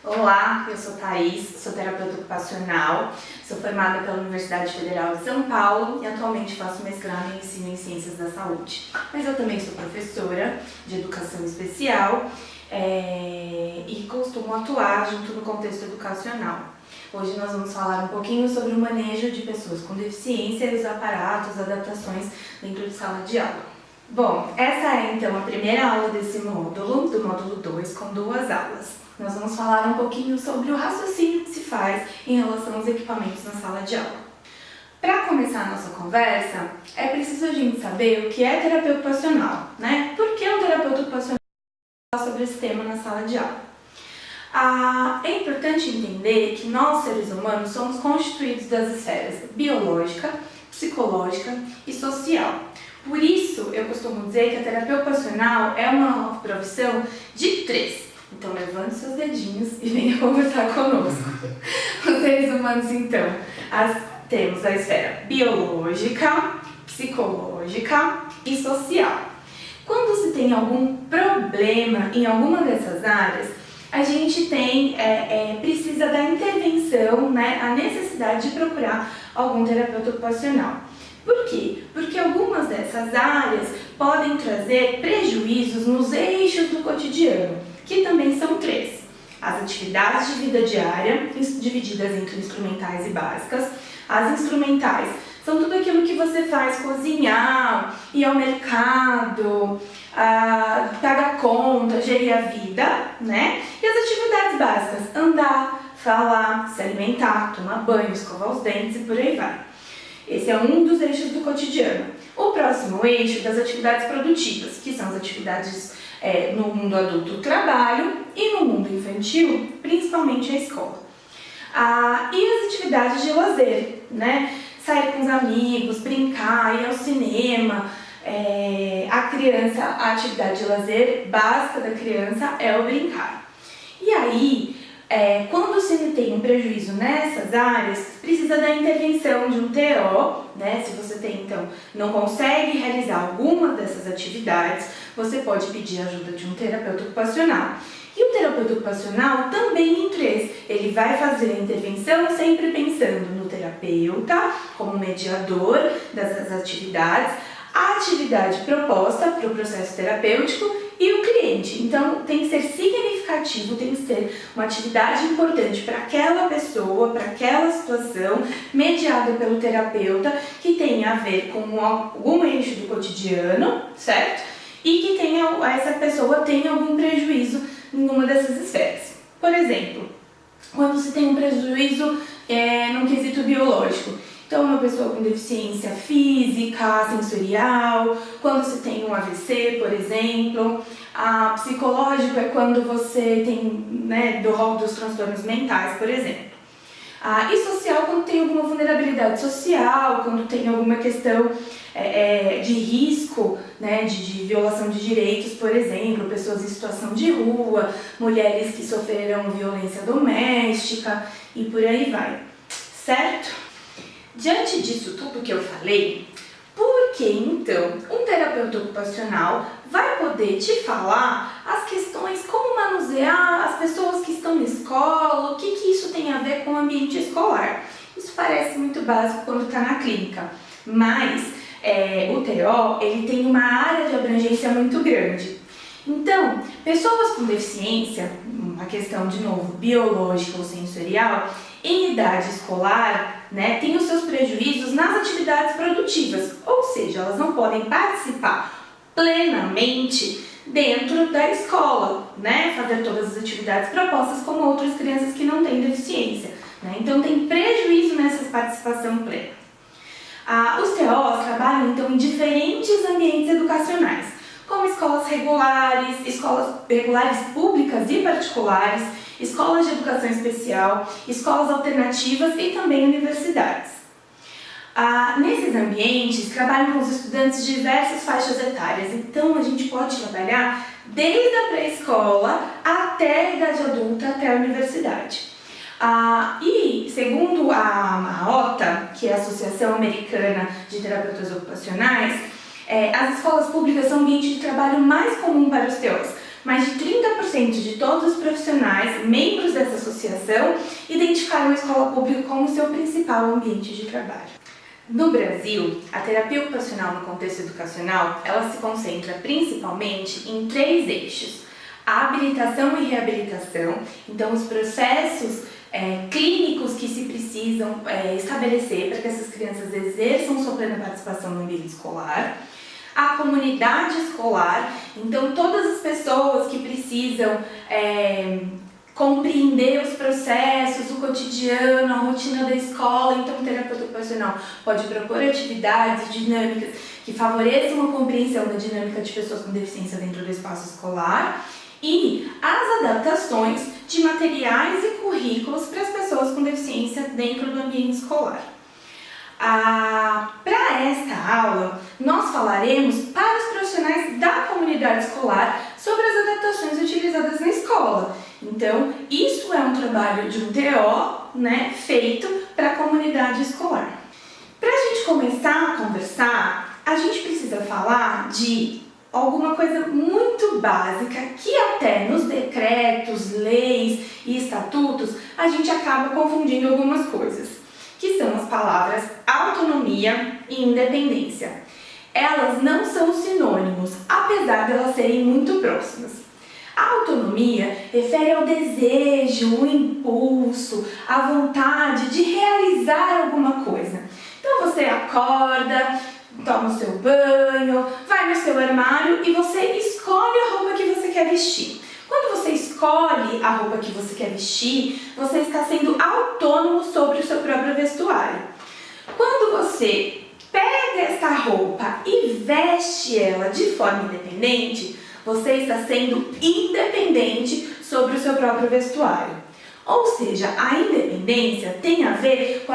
Olá, eu sou Thaís, sou terapeuta ocupacional, sou formada pela Universidade Federal de São Paulo e atualmente faço mestrado em ensino em Ciências da Saúde. Mas eu também sou professora de educação especial e costumo atuar junto no contexto educacional. Hoje nós vamos falar um pouquinho sobre o manejo de pessoas com deficiência e os aparatos, adaptações dentro de sala de aula. Bom, essa é então a primeira aula desse módulo, do módulo 2, com 2 aulas. Nós vamos falar um pouquinho sobre o raciocínio que se faz em relação aos equipamentos na sala de aula. Para começar a nossa conversa, é preciso a gente saber o que é terapia ocupacional, né? Por que um terapeuta ocupacional fala sobre esse tema na sala de aula? É importante entender que nós, seres humanos, somos constituídos das esferas biológica, psicológica e social. Por isso, eu costumo dizer que a terapia ocupacional é uma profissão de 3. Então, levante seus dedinhos e venha conversar conosco. Os seres humanos, então, temos a esfera biológica, psicológica e social. Quando se tem algum problema em alguma dessas áreas, a gente precisa da intervenção, né, a necessidade de procurar algum terapeuta ocupacional. Por quê? Porque algumas dessas áreas podem trazer prejuízos nos eixos do cotidiano, que também são 3. As atividades de vida diária, divididas entre instrumentais e básicas. As instrumentais são tudo aquilo que você faz: cozinhar, ir ao mercado, pagar conta, gerir a vida, né? E as atividades básicas: andar, falar, se alimentar, tomar banho, escovar os dentes e por aí vai. Esse é um dos eixos do cotidiano. O próximo eixo das atividades produtivas, que são as atividades no mundo adulto, o trabalho, e no mundo infantil, principalmente a escola. E as atividades de lazer, né? Sair com os amigos, brincar, ir ao cinema. A atividade de lazer básica da criança é o brincar. E aí, quando se tem um prejuízo nessas áreas, precisa da intervenção de um TO, né? Se você então não consegue realizar alguma dessas atividades, você pode pedir a ajuda de um terapeuta ocupacional. E o terapeuta ocupacional também em 3. Ele vai fazer a intervenção sempre pensando no terapeuta como mediador dessas atividades, a atividade proposta para o processo terapêutico e o cliente. Então, tem que ser significativo, tem que ser uma atividade importante para aquela pessoa, para aquela situação, mediada pelo terapeuta, que tenha a ver com algum eixo do cotidiano, certo? E que essa pessoa tenha algum prejuízo em uma dessas esferas. Por exemplo, quando se tem um prejuízo no quesito biológico, então uma pessoa com deficiência física, sensorial, quando se tem um AVC, por exemplo. Psicológico é quando você tem, do rol dos transtornos mentais, por exemplo. E social, quando tem alguma vulnerabilidade social, quando tem alguma questão de risco, de violação de direitos, por exemplo, pessoas em situação de rua, mulheres que sofreram violência doméstica e por aí vai, certo? Diante disso tudo que eu falei, por que então um terapeuta ocupacional vai poder te falar as questões como manusear as pessoas que estão na escola, o que isso tem a ver com o ambiente escolar? Isso parece muito básico quando está na clínica, mas o TO ele tem uma área de abrangência muito grande. Então, pessoas com deficiência, uma questão de novo biológica ou sensorial, em idade escolar, tem os seus prejuízos nas atividades produtivas, ou seja, elas não podem participar plenamente dentro da escola, fazer todas as atividades propostas como outras crianças que não têm deficiência, Então tem prejuízo nessa participação plena. Os TOs trabalham então em diferentes ambientes educacionais, como escolas regulares públicas e particulares, escolas de educação especial, escolas alternativas e também universidades. Nesses ambientes, trabalham com os estudantes de diversas faixas etárias, então a gente pode trabalhar desde a pré-escola até a idade adulta, até a universidade. E segundo a AOTA, que é a Associação Americana de Terapeutas Ocupacionais, as escolas públicas são o ambiente de trabalho mais comum para os TOs, mais de 30% de todos os profissionais, membros dessa associação, identificaram a escola pública como seu principal ambiente de trabalho. No Brasil, a terapia ocupacional no contexto educacional, ela se concentra principalmente em 3 eixos. A habilitação e reabilitação, então os processos clínicos que se precisam estabelecer para que essas crianças exerçam sua plena participação no ambiente escolar. A comunidade escolar, então todas as pessoas que precisam compreender os processos, o cotidiano, a rotina da escola. Então o terapeuta ocupacional pode propor atividades dinâmicas que favoreçam a compreensão da dinâmica de pessoas com deficiência dentro do espaço escolar e as adaptações de materiais e currículos para as pessoas com deficiência dentro do ambiente escolar. Para esta aula, nós falaremos para os profissionais da comunidade escolar sobre as adaptações utilizadas na escola. Então, isso é um trabalho de um TO, feito para a comunidade escolar. Para a gente começar a conversar, a gente precisa falar de alguma coisa muito básica que até nos decretos, leis e estatutos a gente acaba confundindo algumas coisas, que são as palavras autonomia e independência. Elas não são sinônimos, apesar de elas serem muito próximas. A autonomia refere ao desejo, o impulso, a vontade de realizar alguma coisa. Então você acorda, toma o seu banho, vai no seu armário e você escolhe a roupa que você quer vestir. Quando você escolhe a roupa que você quer vestir, você está sendo autônomo sobre o seu próprio vestuário. Quando você pega essa roupa e veste ela de forma independente, você está sendo independente sobre o seu próprio vestuário. Ou seja, a independência tem a ver com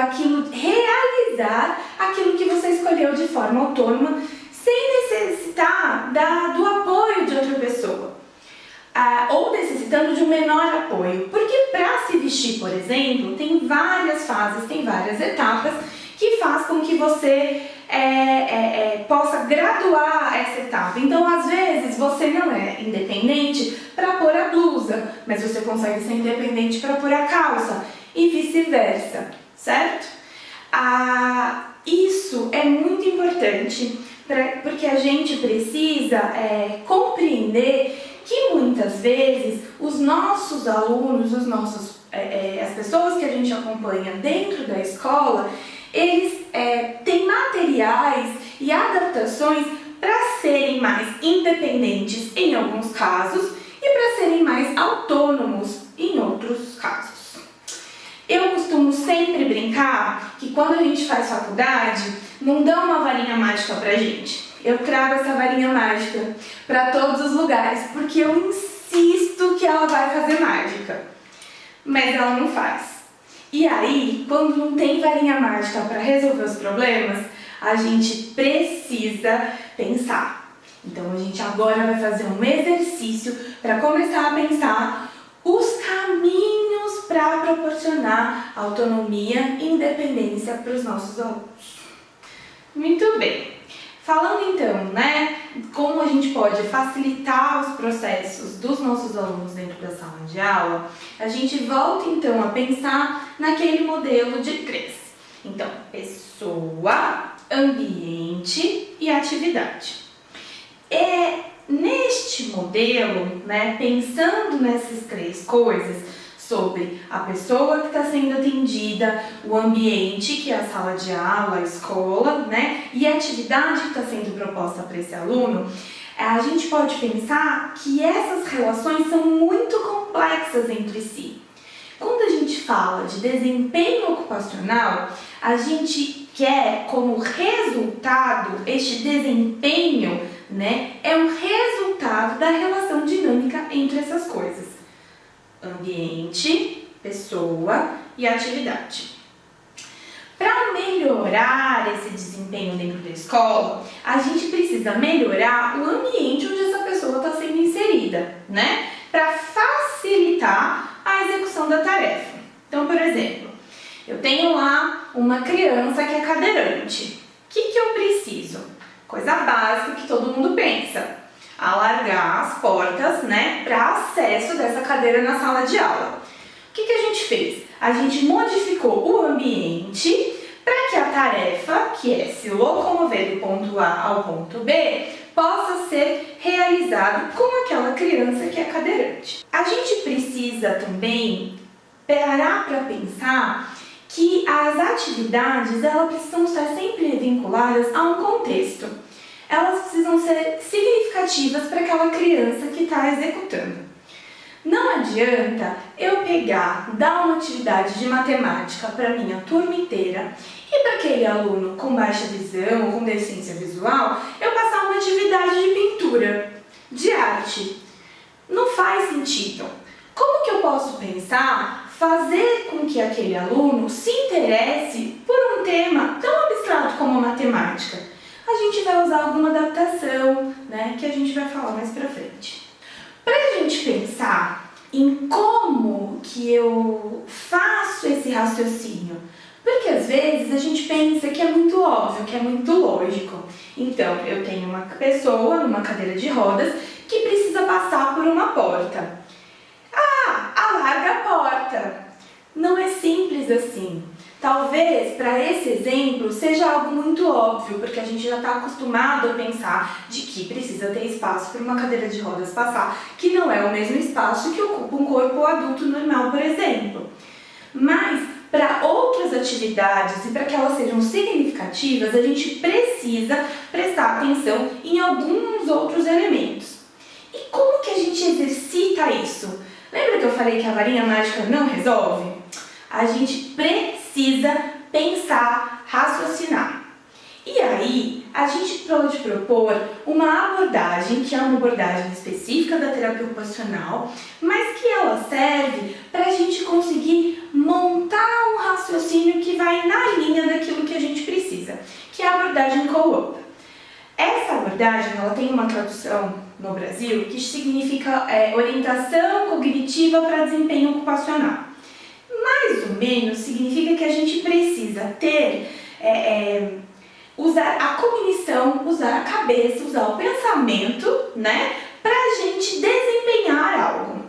realizar aquilo que você escolheu de forma autônoma, sem necessitar do apoio de outra pessoa. Ou necessitando de um menor apoio. Porque para se vestir, por exemplo, tem várias fases, tem várias etapas que faz com que você possa graduar essa etapa. Então, às vezes, você não é independente para pôr a blusa, mas você consegue ser independente para pôr a calça e vice-versa, certo? Isso é muito importante porque a gente precisa compreender que muitas vezes os nossos alunos, as pessoas que a gente acompanha dentro da escola, eles têm materiais e adaptações para serem mais independentes em alguns casos e para serem mais autônomos em outros casos. Eu costumo sempre brincar que quando a gente faz faculdade, não dão uma varinha mágica pra gente. Eu trago essa varinha mágica para todos os lugares porque eu insisto que ela vai fazer mágica, mas ela não faz. E aí, quando não tem varinha mágica para resolver os problemas, a gente precisa pensar. Então a gente agora vai fazer um exercício para começar a pensar os caminhos para proporcionar autonomia e independência para os nossos alunos. Muito bem. Falando então, como a gente pode facilitar os processos dos nossos alunos dentro da sala de aula, a gente volta então a pensar naquele modelo de 3. Então, pessoa, ambiente e atividade. Neste modelo, pensando nessas 3 coisas, sobre a pessoa que está sendo atendida, o ambiente, que é a sala de aula, a escola, e a atividade que está sendo proposta para esse aluno, a gente pode pensar que essas relações são muito complexas entre si. Quando a gente fala de desempenho ocupacional, a gente quer como resultado, este desempenho, é um resultado da relação dinâmica entre essas coisas. Ambiente, pessoa e atividade. Para melhorar esse desempenho dentro da escola, a gente precisa melhorar o ambiente onde essa pessoa está sendo inserida, para facilitar a execução da tarefa. Então, por exemplo, eu tenho lá uma criança que é cadeirante. O que eu preciso? Coisa básica que todo mundo pensa. alargar as portas, né, para acesso dessa cadeira na sala de aula. O que a gente fez? A gente modificou o ambiente para que a tarefa, que é se locomover do ponto A ao ponto B, possa ser realizado com aquela criança que é cadeirante. A gente precisa também parar para pensar que as atividades elas precisam estar sempre vinculadas a um contexto. Elas precisam ser significativas para aquela criança que está executando. Não adianta eu dar uma atividade de matemática para minha turma inteira e para aquele aluno com baixa visão ou com deficiência visual eu passar uma atividade de pintura, de arte. Não faz sentido. Como que eu posso pensar, fazer com que aquele aluno se interesse por um tema tão abstrato como a matemática? A gente vai usar alguma adaptação, né, que a gente vai falar mais pra frente. Para a gente pensar em como que eu faço esse raciocínio, porque às vezes a gente pensa que é muito óbvio, que é muito lógico. Então, eu tenho uma pessoa numa cadeira de rodas que precisa passar por uma porta. Ah, alarga a porta. Não é simples assim. Talvez para esse exemplo seja algo muito óbvio, porque a gente já está acostumado a pensar de que precisa ter espaço para uma cadeira de rodas passar, que não é o mesmo espaço que ocupa um corpo adulto normal, por exemplo. Mas para outras atividades e para que elas sejam significativas, a gente precisa prestar atenção em alguns outros elementos. E como que a gente exercita isso? Lembra que eu falei que a varinha mágica não resolve? A gente precisa pensar, raciocinar. E aí, a gente pode propor uma abordagem, que é uma abordagem específica da terapia ocupacional, mas que ela serve para a gente conseguir montar um raciocínio que vai na linha daquilo que a gente precisa, que é a abordagem co-op. Essa abordagem ela tem uma tradução no Brasil que significa orientação cognitiva para desempenho ocupacional. Mais ou menos significa que a gente precisa ter, usar a cognição, usar a cabeça, usar o pensamento, né, para a gente desempenhar algo.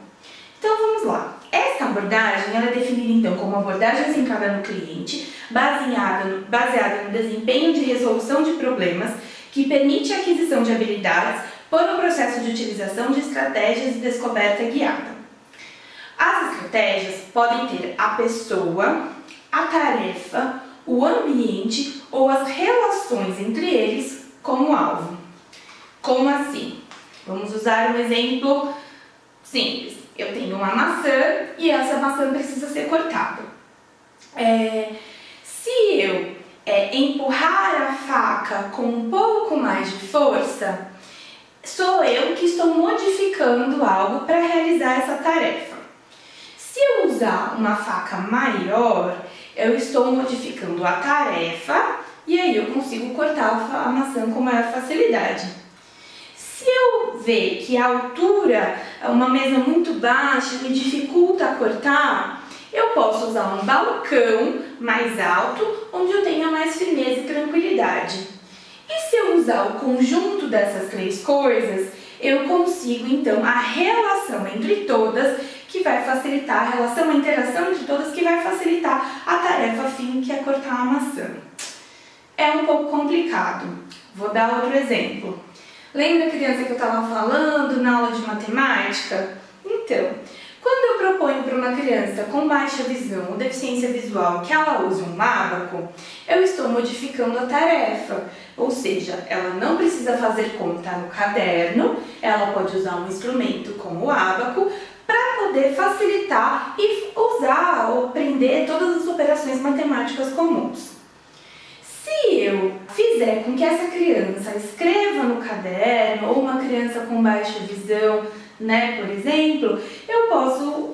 Então vamos lá. Essa abordagem ela é definida então como abordagem centrada no cliente, baseada no desempenho de resolução de problemas, que permite a aquisição de habilidades por um processo de utilização de estratégias de descoberta guiada. As estratégias podem ter a pessoa, a tarefa, o ambiente ou as relações entre eles como alvo. Como assim? Vamos usar um exemplo simples. Eu tenho uma maçã e essa maçã precisa ser cortada. Se eu empurrar a faca com um pouco mais de força, sou eu que estou modificando algo para realizar essa tarefa. Se eu usar uma faca maior, eu estou modificando a tarefa e aí eu consigo cortar a maçã com maior facilidade. Se eu ver que a altura é uma mesa muito baixa me dificulta cortar, eu posso usar um balcão mais alto, onde eu tenha mais firmeza e tranquilidade. E se eu usar o conjunto dessas três coisas, eu consigo então a relação entre todas, que vai facilitar a interação entre todas, que vai facilitar a tarefa fim, que é cortar a maçã. É um pouco complicado. Vou dar outro exemplo. Lembra a criança que eu estava falando na aula de matemática? Então, quando eu proponho para uma criança com baixa visão ou deficiência visual que ela use um ábaco, eu estou modificando a tarefa. Ou seja, ela não precisa fazer conta no caderno, ela pode usar um instrumento como o ábaco para poder facilitar e usar ou aprender todas as operações matemáticas comuns. Se eu fizer com que essa criança escreva no caderno, ou uma criança com baixa visão, né, por exemplo, eu posso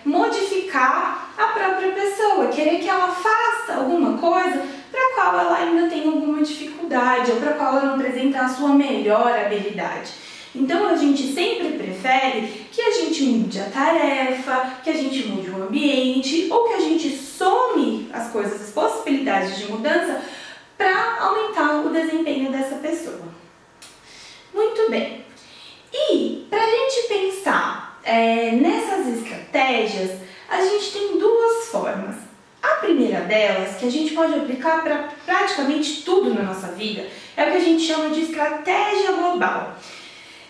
modificar a própria pessoa, querer que ela faça alguma coisa para a qual ela ainda tem alguma dificuldade, ou para a qual ela não apresenta a sua melhor habilidade. Então a gente sempre prefere que a gente mude a tarefa, que a gente mude o ambiente, ou que a gente some as coisas, as possibilidades de mudança, para aumentar o desempenho dessa pessoa. Muito bem. delas, que a gente pode aplicar para praticamente tudo na nossa vida, é o que a gente chama de estratégia global.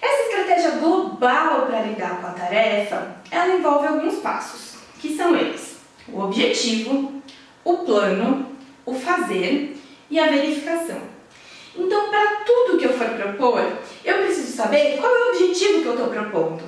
Essa estratégia global para lidar com a tarefa, ela envolve alguns passos, que são eles: o objetivo, o plano, o fazer e a verificação. Então, para tudo que eu for propor, eu preciso saber qual é o objetivo que eu estou propondo.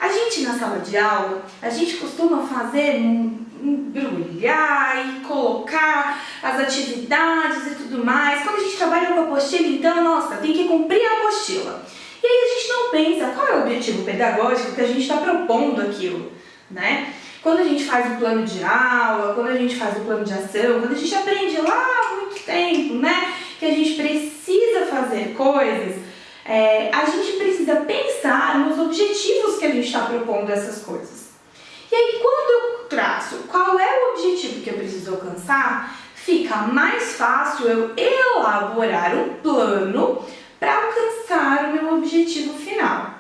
A gente, na sala de aula, a gente costuma fazer embrulhar e colocar as atividades e tudo mais. Quando a gente trabalha com a apostila, então, nossa, tem que cumprir a apostila. E aí a gente não pensa qual é o objetivo pedagógico que a gente está propondo aquilo, né? Quando a gente faz o plano de aula, quando a gente faz o plano de ação, quando a gente aprende lá há muito tempo, né, que a gente precisa fazer coisas, a gente precisa pensar nos objetivos que a gente está propondo essas coisas. E aí, quando eu traço qual é o objetivo que eu preciso alcançar, fica mais fácil eu elaborar um plano para alcançar o meu objetivo final.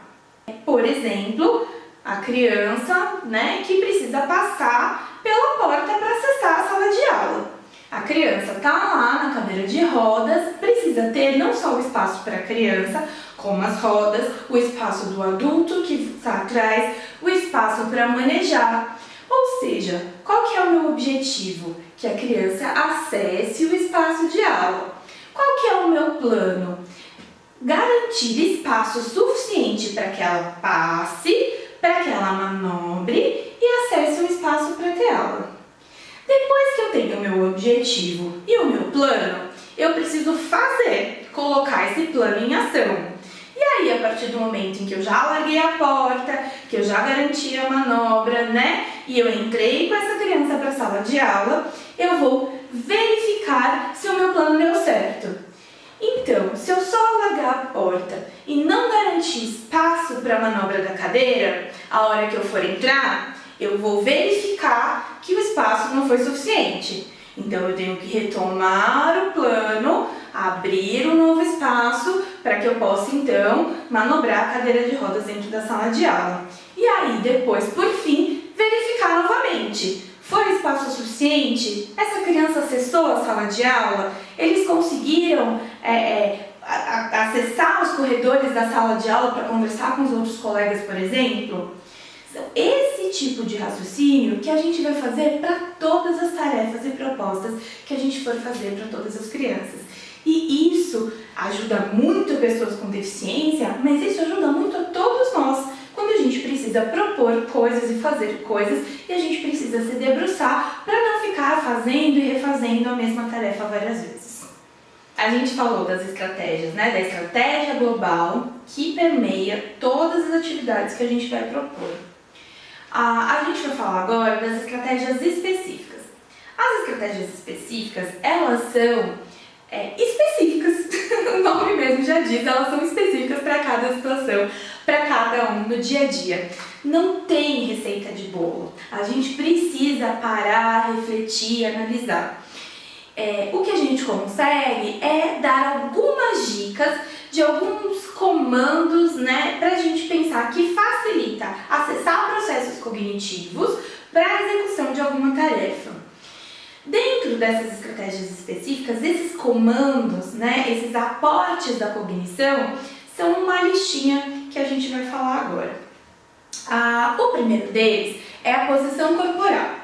Por exemplo, a criança, né, que precisa passar pela porta para acessar a sala de aula. A criança está lá na cadeira de rodas, precisa ter não só o espaço para a criança, como as rodas, o espaço do adulto que está atrás, o espaço para manejar. Ou seja, qual que é o meu objetivo? Que a criança acesse o espaço de aula. Qual que é o meu plano? Garantir espaço suficiente para que ela passe, para que ela manobre e acesse um espaço para ter aula. Depois que eu tenho o meu objetivo e o meu plano, eu preciso colocar esse plano em ação. E aí, a partir do momento em que eu já larguei a porta, que eu já garanti a manobra, né? E eu entrei com essa criança para a sala de aula, eu vou verificar se o meu plano deu certo. Então, se eu só largar a porta e não garantir espaço para a manobra da cadeira, a hora que eu for entrar, eu vou verificar que o espaço não foi suficiente. Então, eu tenho que retomar o plano, abrir um novo espaço para que eu possa, então, manobrar a cadeira de rodas dentro da sala de aula. E aí, depois, por fim, verificar novamente. Foi espaço suficiente? Essa criança acessou a sala de aula? Eles conseguiram acessar os corredores da sala de aula para conversar com os outros colegas, por exemplo? Então, esse tipo de raciocínio que a gente vai fazer para todas as tarefas e propostas que a gente for fazer para todas as crianças. E isso ajuda muito pessoas com deficiência, mas isso ajuda muito a todos nós, quando a gente precisa propor coisas e fazer coisas e a gente precisa se debruçar para não ficar fazendo e refazendo a mesma tarefa várias vezes. A gente falou das estratégias, né? Da estratégia global que permeia todas as atividades que a gente vai propor. A gente vai falar agora das estratégias específicas. As estratégias específicas, elas são específicas, o nome mesmo já diz, elas são específicas para cada situação, para cada um no dia a dia. Não tem receita de bolo, a gente precisa parar, refletir, analisar. O que a gente consegue é dar algumas dicas de alguns comandos, né, para a gente pensar que facilita acessar processos cognitivos para a execução de alguma tarefa. Dentro dessas estratégias específicas, esses comandos, né, esses aportes da cognição, são uma listinha que a gente vai falar agora. O primeiro deles é a posição corporal.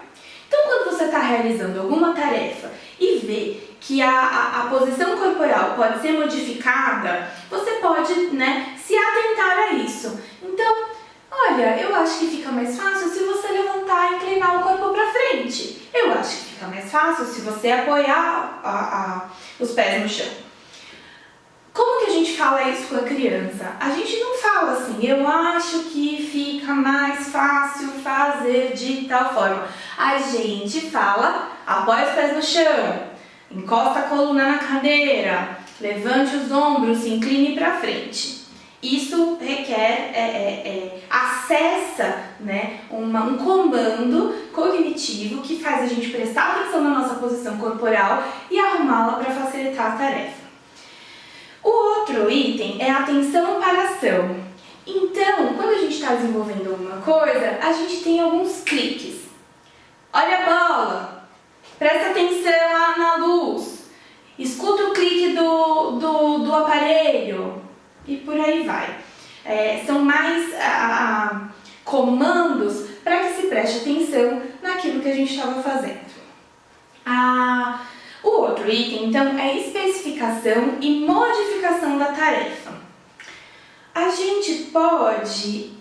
Então, quando você está realizando alguma tarefa e vê que a posição corporal pode ser modificada, você pode, né, se atentar a isso. Então, olha, eu acho que fica mais fácil se você levantar e inclinar o corpo para frente. Eu acho que fica mais fácil se você apoiar os pés no chão. Como que a gente fala isso com a criança? A gente não fala assim, eu acho que fica mais fácil fazer de tal forma. A gente fala, apoia os pés no chão, encosta a coluna na cadeira, levante os ombros, se incline para frente. Isso requer, acessa, né, um comando cognitivo que faz a gente prestar atenção na nossa posição corporal e arrumá-la para facilitar a tarefa. O outro item é a atenção para a ação. Então, quando a gente está desenvolvendo alguma coisa, a gente tem alguns cliques. Olha a bola, presta atenção na luz, escuta o clique do aparelho e por aí vai. São mais comandos para que se preste atenção naquilo que a gente estava fazendo. O outro item, então, é especificação e modificação da tarefa. A gente pode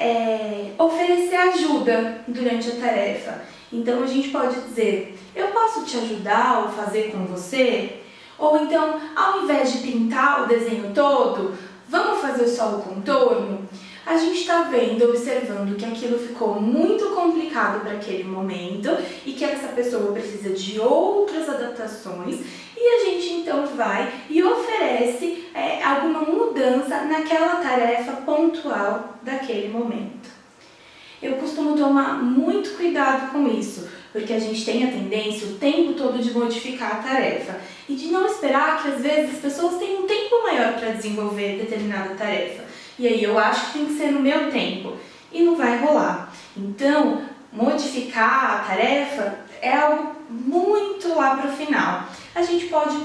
oferecer ajuda durante a tarefa. Então, a gente pode dizer, eu posso te ajudar ou fazer com você? Ou então, ao invés de pintar o desenho todo, vamos fazer só o contorno? A gente está observando que aquilo ficou muito complicado para aquele momento e que essa pessoa precisa de outras adaptações e a gente então vai e oferece alguma mudança naquela tarefa pontual daquele momento. Eu costumo tomar muito cuidado com isso, porque a gente tem a tendência o tempo todo de modificar a tarefa e de não esperar que às vezes as pessoas tenham um tempo maior para desenvolver determinada tarefa. E aí eu acho que tem que ser no meu tempo e não vai rolar. Então, modificar a tarefa é algo muito lá para o final. A gente pode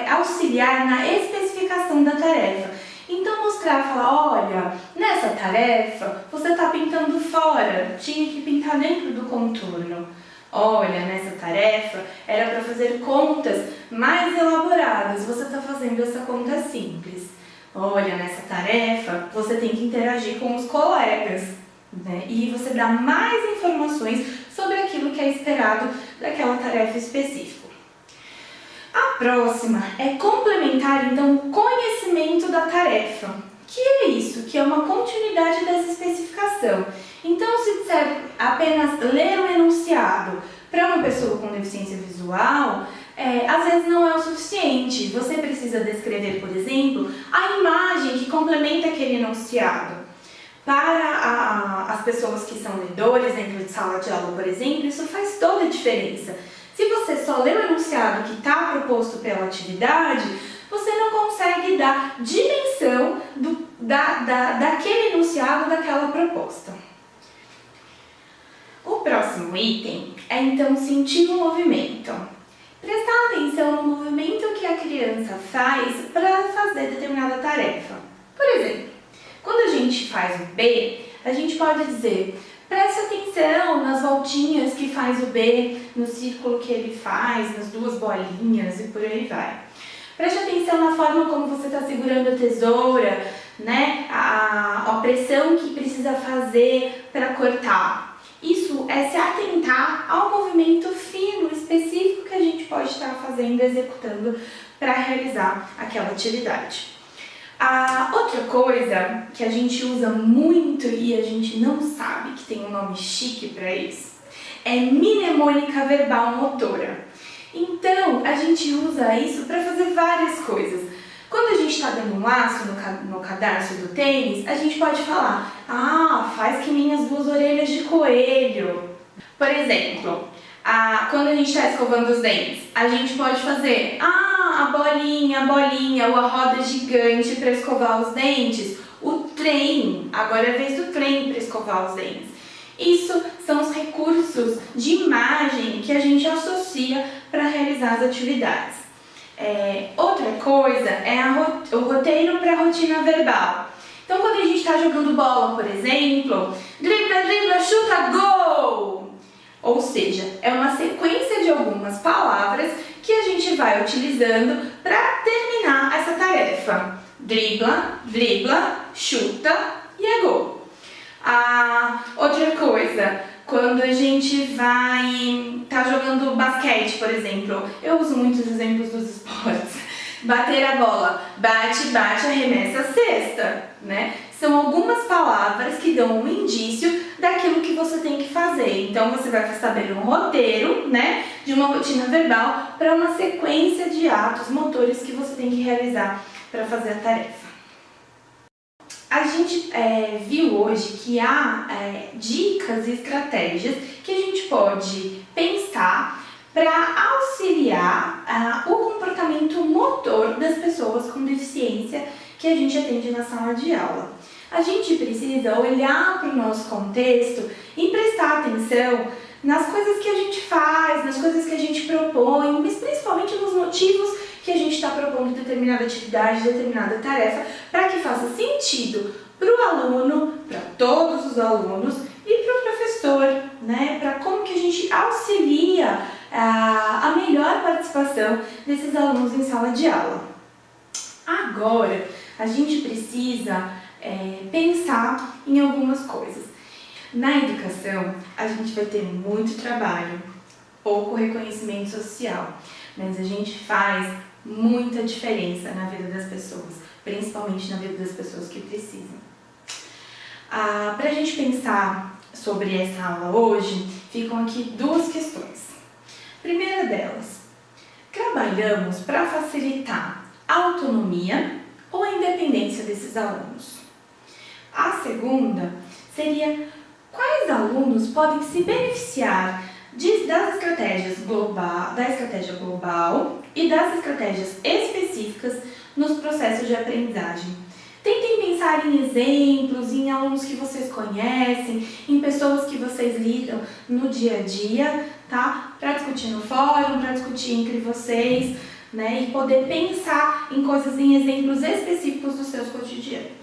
auxiliar na especificação da tarefa. Então mostrar, falar, olha, nessa tarefa você está pintando fora, tinha que pintar dentro do contorno. Olha, nessa tarefa era para fazer contas mais elaboradas, você está fazendo essa conta simples. Olha, nessa tarefa você tem que interagir com os colegas, né? E você dá mais informações sobre aquilo que é esperado daquela tarefa específica. A próxima é complementar, então, o conhecimento da tarefa. Que é isso? Que é uma continuidade dessa especificação. Então, se disser apenas ler o enunciado para uma pessoa com deficiência visual, às vezes não é o suficiente. Você precisa descrever, por exemplo, a imagem que complementa aquele enunciado. Para as pessoas que são ledores dentro de sala de aula, por exemplo, isso faz toda a diferença. Se você só lê o enunciado que está proposto pela atividade, você não consegue dar dimensão daquele enunciado, daquela proposta. O próximo item é, então, sentir o movimento. Prestar atenção no movimento que a criança faz para fazer determinada tarefa. Por exemplo, quando a gente faz o B, a gente pode dizer, preste atenção nas voltinhas que faz o B, no círculo que ele faz, nas duas bolinhas e por aí vai. Preste atenção na forma como você está segurando a tesoura, né? A pressão que precisa fazer para cortar. Isso é se atentar ao movimento fino, específico que a gente pode estar fazendo, executando para realizar aquela atividade. A outra coisa que a gente usa muito e a gente não sabe que tem um nome chique para isso é mnemônica verbal motora. Então, a gente usa isso para fazer várias coisas. Quando a gente está dando um laço no cadarço do tênis, a gente pode falar, faz que nem as duas orelhas de coelho. Por exemplo, quando a gente está escovando os dentes, a gente pode fazer, a bolinha, ou a roda gigante para escovar os dentes, o trem, agora é a vez do trem para escovar os dentes. Isso são os recursos de imagem que a gente associa para realizar as atividades. Outra coisa é o roteiro para a rotina verbal. Então, quando a gente está jogando bola, por exemplo, dribla, chuta, gol! Ou seja, é uma sequência de algumas palavras que a gente vai utilizando para terminar essa tarefa. Dribla, chuta e é gol. Outra coisa, quando a gente vai estar jogando basquete, por exemplo, eu uso muitos exemplos dos esportes. Bater a bola, bate, arremessa, cesta, né? São algumas palavras que dão um indício daquilo que você tem que fazer. Então, você vai saber um roteiro, né, de uma rotina verbal para uma sequência de atos motores que você tem que realizar para fazer a tarefa. A gente viu hoje que há dicas e estratégias que a gente pode pensar para auxiliar o comportamento motor das pessoas com deficiência que a gente atende na sala de aula. A gente precisa olhar para o nosso contexto e prestar atenção nas coisas que a gente faz, nas coisas que a gente propõe, mas principalmente nos motivos que a gente está propondo determinada atividade, determinada tarefa, para que faça sentido para o aluno, para todos os alunos e para o professor, né? Para como que a gente auxilia a melhor participação desses alunos em sala de aula. Agora, a gente precisa pensar em algumas coisas. Na educação, a gente vai ter muito trabalho, pouco reconhecimento social, mas a gente faz muita diferença na vida das pessoas, principalmente na vida das pessoas que precisam. Para a gente pensar sobre essa aula hoje, ficam aqui duas questões. Primeira delas, trabalhamos para facilitar a autonomia ou a independência desses alunos? A segunda seria, quais alunos podem se beneficiar da estratégia global e das estratégias específicas nos processos de aprendizagem? Tentem pensar em exemplos, em alunos que vocês conhecem, em pessoas que vocês lidam no dia a dia, tá? Para discutir no fórum, para discutir entre vocês, né? E poder pensar em coisas, em exemplos específicos dos seus cotidianos.